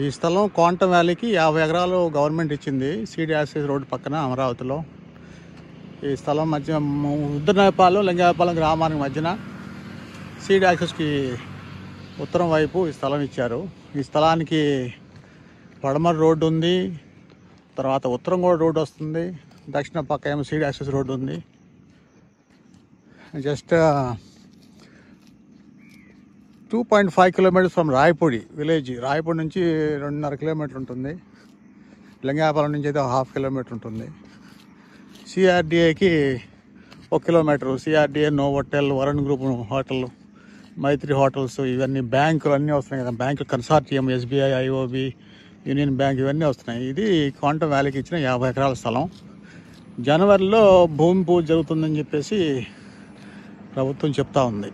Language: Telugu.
ఈ స్థలం క్వాంటమ్ వ్యాలీకి 50 ఎకరాలు గవర్నమెంట్ ఇచ్చింది, సీడ్ యాక్సెస్ రోడ్డు పక్కన అమరావతిలో. ఈ స్థలం మధ్య ఉద్దరనేపాలెం లింగాయపాలెం గ్రామానికి మధ్యన సీడ్ యాక్సెస్కి ఉత్తరం వైపు ఈ స్థలం ఇచ్చారు. ఈ స్థలానికి పడమర రోడ్డు ఉంది, తర్వాత ఉత్తరం కూడా రోడ్డు వస్తుంది, దక్షిణ పక్క ఏమో సీడ్ యాక్సెస్ రోడ్డు ఉంది. Just 2.5 kilometres from Rayapudi village. Rayapudi నుంచి 2.5 కిలోమీటర్లు ఉంటుంది, లింగాయపాలెం నుంచి అయితే 1/2 కిలోమీటర్ ఉంటుంది. సిఆర్డిఏకి 1 kilometre. CRDA, Novotel, Varun group hotel, Maitri hotels, ఇవన్నీ బ్యాంకులు అన్నీ వస్తున్నాయి కదా, బ్యాంకులు consortium, SBI, IOB, Union Bank, ఇవన్నీ వస్తున్నాయి. ఇది క్వాంటమ్ వ్యాలీకి ఇచ్చిన 50 ఎకరాల స్థలం. జనవరిలో భూమి పూజ జరుగుతుందని చెప్పేసి ప్రభుత్వం చెప్తా ఉంది.